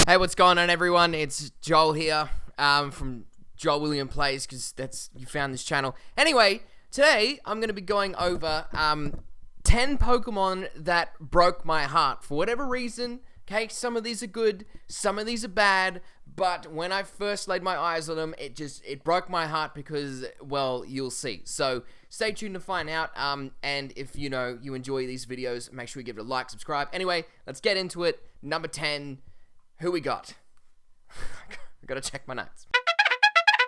Hey, what's going on, everyone? It's Joel here from Joel William Plays, because you found this channel. Anyway, today I'm going to be going over 10 Pokemon that broke my heart for whatever reason. Okay, some of these are good, some of these are bad, but when I first laid my eyes on them, it broke my heart because, well, you'll see. So stay tuned to find out, and if you enjoy these videos, make sure you give it a like, subscribe. Anyway, let's get into it. Number 10, who we got? I gotta check my notes.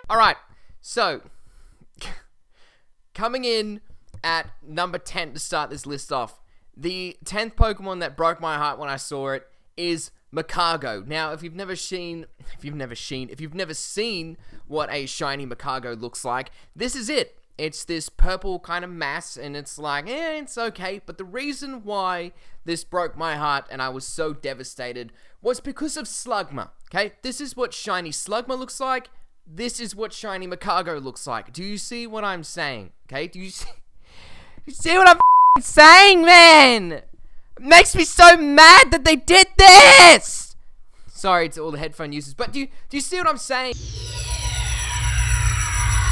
Alright, so coming in at number 10 to start this list off, the 10th Pokemon that broke my heart when I saw it is Macago. Now, if you've never seen what a shiny Macago looks like, this is it. It's this purple kind of mass, and it's like, it's okay. But the reason why this broke my heart and I was so devastated was because of Slugma. Okay, this is what shiny Slugma looks like. This is what shiny Macago looks like. Do you see what I'm saying? Okay, do you see what I'm saying, man? It makes me so mad that they did this. Sorry to all the headphone users, but do you see what I'm saying?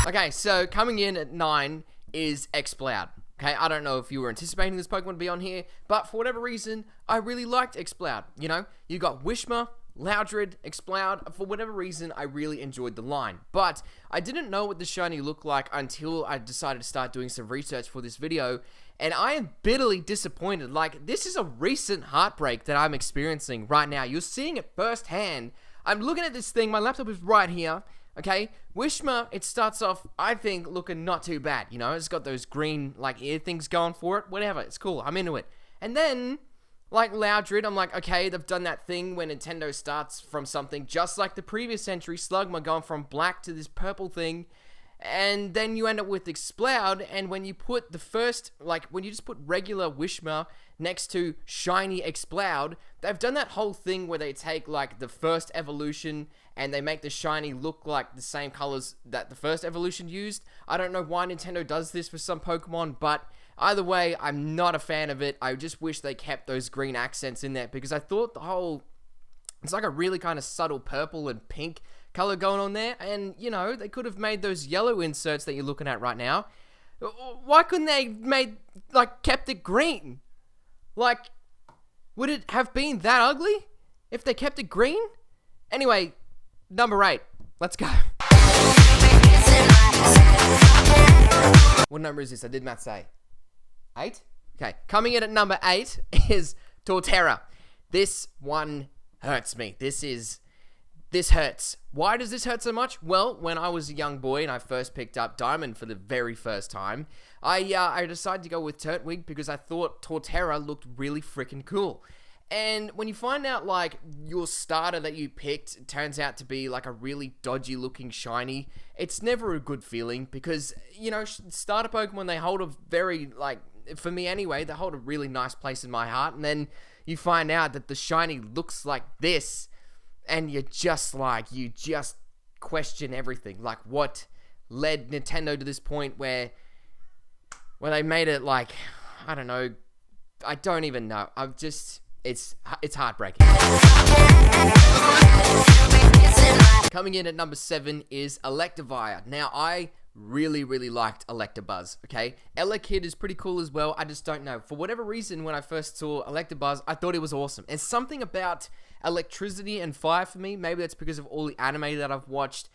Okay, so coming in at 9 is Exploud. Okay, I don't know if you were anticipating this Pokemon to be on here, but for whatever reason, I really liked Exploud. You know, you got Wishma, Loudred, Exploud. For whatever reason, I really enjoyed the line. But I didn't know what the shiny looked like until I decided to start doing some research for this video, and I am bitterly disappointed. Like, this is a recent heartbreak that I'm experiencing right now. You're seeing it firsthand. I'm looking at this thing, my laptop is right here. Okay, Wishma, it starts off, I think, looking not too bad, you know, it's got those green, like, ear things going for it, whatever, it's cool, I'm into it. And then, like Loudred, I'm like, okay, they've done that thing where Nintendo starts from something, just like the previous entry, Slugma, going from black to this purple thing, and then you end up with Exploud, and when you put the first, like, when you just put regular Wishma next to shiny Exploud, they've done that whole thing where they take, like, the first evolution and they make the shiny look like the same colors that the first evolution used. I don't know why Nintendo does this for some Pokemon, but either way, I'm not a fan of it. I just wish they kept those green accents in there, because I thought it's like a really kind of subtle purple and pink color going on there, and, you know, they could have made those yellow inserts that you're looking at right now. Why couldn't they kept it green? Like, would it have been that ugly if they kept it green? Anyway, number 8. Let's go. What number is this? I did not say. 8? Okay. Coming in at number 8 is Torterra. This one hurts me. This hurts. Why does this hurt so much? Well, when I was a young boy and I first picked up Diamond for the very first time, I decided to go with Turtwig because I thought Torterra looked really freaking cool. And when you find out, like, your starter that you picked turns out to be, like, a really dodgy looking shiny, it's never a good feeling, because, you know, starter Pokemon, they hold a very, like, for me anyway, they hold a really nice place in my heart, and then you find out that the shiny looks like this, and you just question everything. Like, what led Nintendo to this point where they made it, like, I don't know, I don't even know. It's heartbreaking. Coming in at number 7 is Electrifier. Now, I really liked Electabuzz, okay? Elekid is pretty cool as well. I just don't know. For whatever reason, when I first saw Electabuzz, I thought it was awesome. And something about electricity and fire for me, maybe that's because of all the anime that I've watched,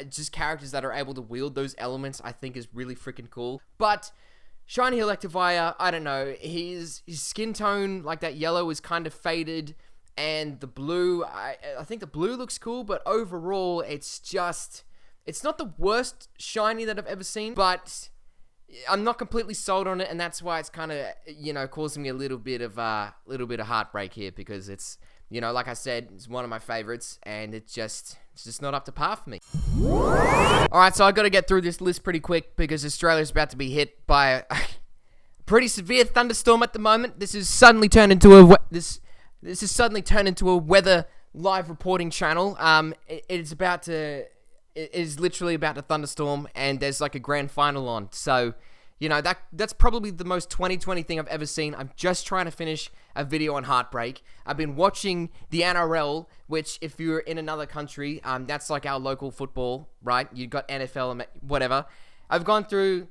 just characters that are able to wield those elements, I think is really freaking cool. But shiny Electrifier, I don't know, his skin tone, like that yellow, is kind of faded, and the blue, I think the blue looks cool, but overall, it's not the worst shiny that I've ever seen, but I'm not completely sold on it, and that's why it's kind of, you know, causing me a little bit of heartbreak here, because it's, you know, like I said, it's one of my favorites, and it's just not up to par for me. Alright, so I gotta get through this list pretty quick, because Australia's about to be hit by a pretty severe thunderstorm at the moment. This has suddenly turned into a weather live reporting channel. It is literally about to thunderstorm, and there's like a grand final on, so You know, that's probably the most 2020 thing I've ever seen. I'm just trying to finish a video on Heartbreak. I've been watching the NRL, which if you're in another country, that's like our local football, right? You've got NFL and whatever. I've gone through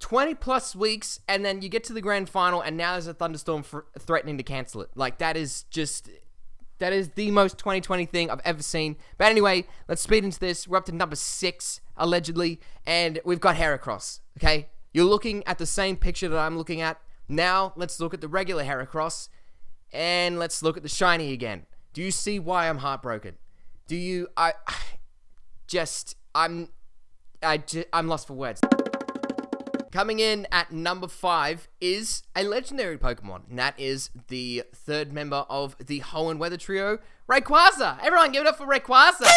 20 plus weeks, and then you get to the grand final, and now there's a thunderstorm threatening to cancel it. Like, that is the most 2020 thing I've ever seen. But anyway, let's speed into this. We're up to number 6, allegedly, and we've got Heracross, okay? You're looking at the same picture that I'm looking at. Now, let's look at the regular Heracross, and let's look at the shiny again. Do you see why I'm heartbroken? Do you, I'm lost for words. Coming in at number 5 is a legendary Pokemon, and that is the 3rd member of the Hoenn Weather Trio, Rayquaza. Everyone give it up for Rayquaza.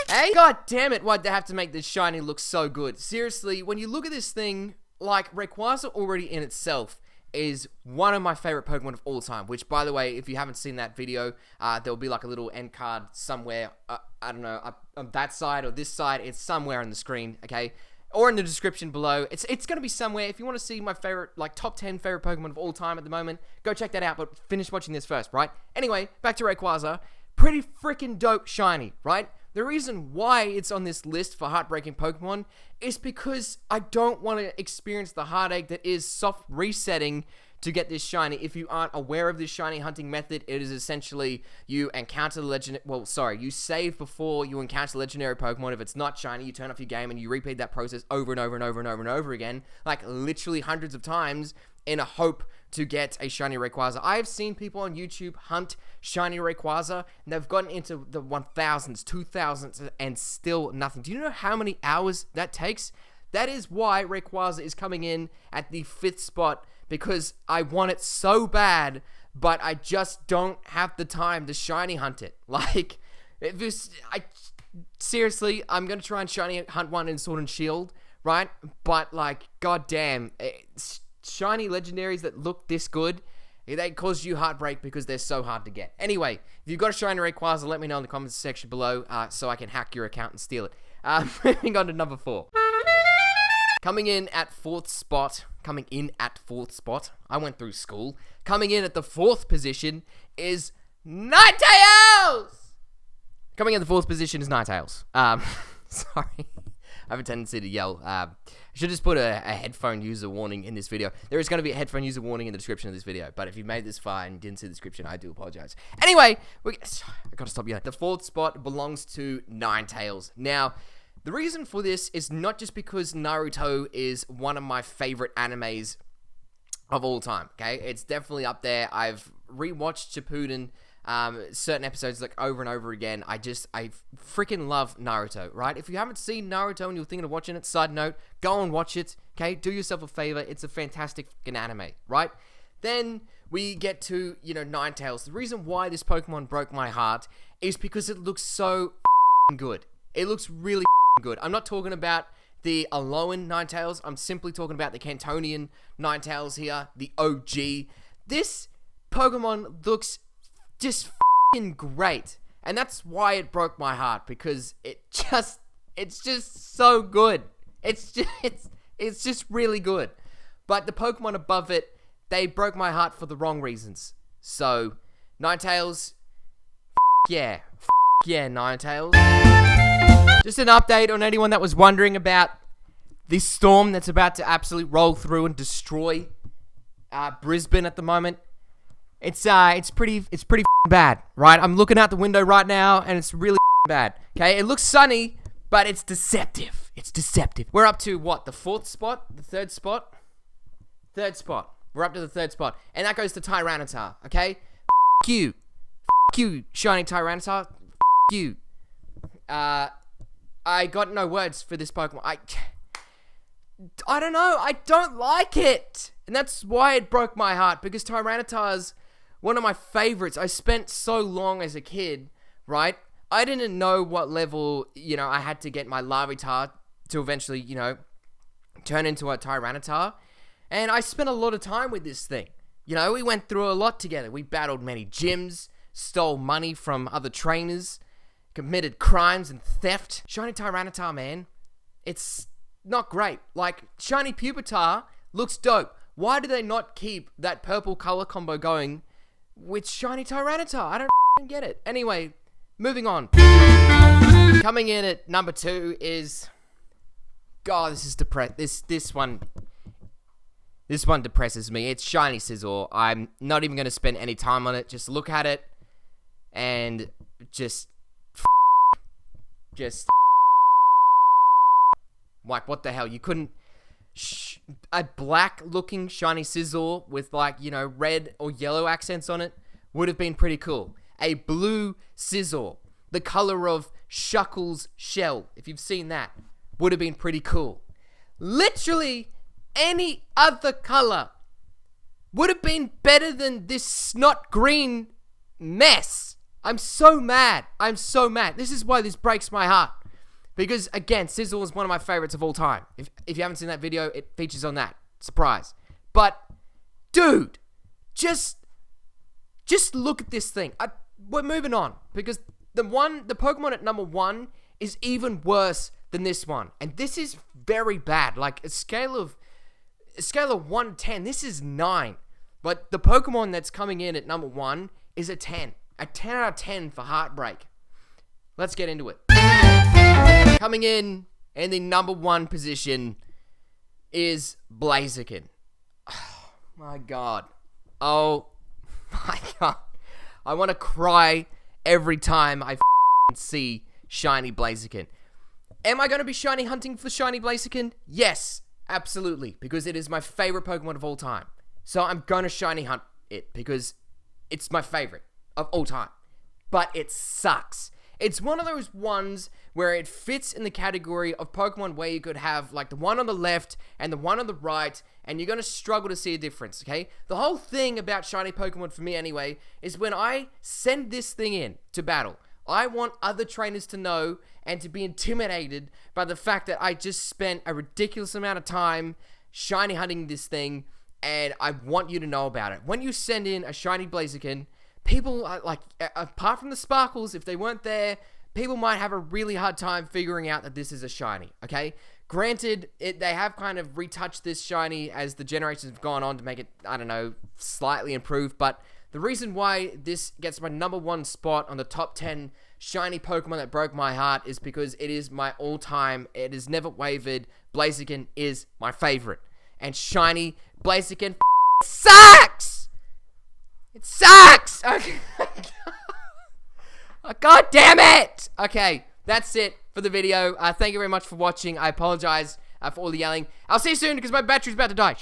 Hey? God damn it, why'd they have to make this shiny look so good? Seriously, when you look at this thing, like, Rayquaza already in itself is one of my favorite Pokemon of all time, which, by the way, if you haven't seen that video, there'll be like a little end card somewhere, I don't know, on that side or this side, it's somewhere on the screen, okay? Or in the description below. It's going to be somewhere. If you want to see my favorite, like, top 10 favorite Pokemon of all time at the moment, go check that out, but finish watching this first, right? Anyway, back to Rayquaza. Pretty freaking dope shiny, right? The reason why it's on this list for heartbreaking Pokemon is because I don't want to experience the heartache that is soft resetting to get this shiny. If you aren't aware of this shiny hunting method, it is essentially you encounter the you save before you encounter legendary Pokemon. If it's not shiny, you turn off your game and you repeat that process over and over and over and over and over again, like literally hundreds of times, in a hope to get a shiny Rayquaza. I've seen people on YouTube hunt shiny Rayquaza, and they've gotten into the 1000s, 2000s, and still nothing. Do you know how many hours that takes? That is why Rayquaza is coming in at the 5th spot, because I want it so bad, but I just don't have the time to shiny hunt it. Like, seriously, I'm going to try and shiny hunt one in Sword and Shield, right? But, like, goddamn, shiny legendaries that look this good, they cause you heartbreak because they're so hard to get. Anyway, if you've got a shiny Rayquaza, let me know in the comments section below so I can hack your account and steal it. Moving on to number 4. Coming in at 4th spot, I went through school. Coming in at the 4th position is Nighttails! Coming in at the 4th position is Nighttails. Sorry. I have a tendency to yell. I should just put a headphone user warning in this video. There is going to be a headphone user warning in the description of this video, but if you made this far and didn't see the description, I do apologize. Anyway, I gotta stop yelling. The 4th spot belongs to Nighttails. Now, the reason for this is not just because Naruto is one of my favorite animes of all time, okay? It's definitely up there. I've rewatched Shippuden, certain episodes like over and over again. I freaking love Naruto, right? If you haven't seen Naruto and you're thinking of watching it, side note, go and watch it, okay? Do yourself a favor. It's a fantastic fucking anime, right? Then we get to, Nighttails. The reason why this Pokemon broke my heart is because it looks so good. It looks really good. I'm not talking about the Alolan Nighttails. I'm simply talking about the Cantonian Nighttails here, the OG. This Pokemon looks just f***ing great, and that's why it broke my heart, because it's just so good. It's just really good. But the Pokemon above it, they broke my heart for the wrong reasons. So, Nighttails, yeah, Nighttails. Just an update on anyone that was wondering about this storm that's about to absolutely roll through and destroy Brisbane at the moment. It's pretty bad, right? I'm looking out the window right now, and it's really bad. Okay, it looks sunny, but it's deceptive. It's deceptive. We're up to what? The 4th spot? The 3rd spot? 3rd spot. We're up to the 3rd spot, and that goes to Tyranitar. Okay, you, shiny Tyranitar. You. I got no words for this Pokemon. I don't know. I don't like it. And that's why it broke my heart, because Tyranitar's one of my favorites. I spent so long as a kid, right? I didn't know what level, I had to get my Larvitar to eventually, turn into a Tyranitar. And I spent a lot of time with this thing. We went through a lot together. We battled many gyms, stole money from other trainers, committed crimes and theft. Shiny Tyranitar, man, it's not great. Like, shiny Pupitar Looks dope. Why do they not keep that purple color combo going with shiny Tyranitar? I don't get it. Anyway, moving on. Coming in at number 2 is... God, this is This one depresses me. It's Shiny Scizor. I'm not even going to spend any time on it. Just look at it and just like, what the hell? You couldn't... a black-looking Shiny Scizor with, like, you know, red or yellow accents on it would have been pretty cool. A blue Scizor, the color of Shuckle's shell, if you've seen that, would have been pretty cool. Literally any other color would have been better than this snot green mess. I'm so mad. This is why this breaks my heart. Because, again, Scizor is one of my favorites of all time. If you haven't seen that video, it features on that. Surprise. But, dude, just look at this thing. We're moving on. Because the Pokemon at number 1 is even worse than this one. And this is very bad. Like, a scale of 1 to 10, this is 9. But the Pokemon that's coming in at number 1 is a 10. A 10 out of 10 for Heartbreak. Let's get into it. Coming in the number 1 position is Blaziken. Oh my god. Oh my god. I want to cry every time I see shiny Blaziken. Am I going to be shiny hunting for shiny Blaziken? Yes, absolutely, because it is my favorite Pokemon of all time. So I'm going to shiny hunt it because it's my favorite of all time. But it sucks. It's one of those ones where it fits in the category of Pokemon where you could have like the one on the left and the one on the right, and you're going to struggle to see a difference, okay? The whole thing about shiny Pokemon for me anyway is when I send this thing in to battle, I want other trainers to know and to be intimidated by the fact that I just spent a ridiculous amount of time shiny hunting this thing, and I want you to know about it. When you send in a shiny Blaziken, people are like, apart from the sparkles, if they weren't there, people might have a really hard time figuring out that this is a shiny, okay? Granted, they have kind of retouched this shiny as the generations have gone on to make it, I don't know, slightly improved, but the reason why this gets my number 1 spot on the top 10 shiny Pokemon that broke my heart is because it is my all-time, it has never wavered, Blaziken is my favorite. And shiny Blaziken sucks! It sucks! Okay. Oh, god damn it! Okay, that's it for the video. Thank you very much for watching. I apologize for all the yelling. I'll see you soon because my battery's about to die.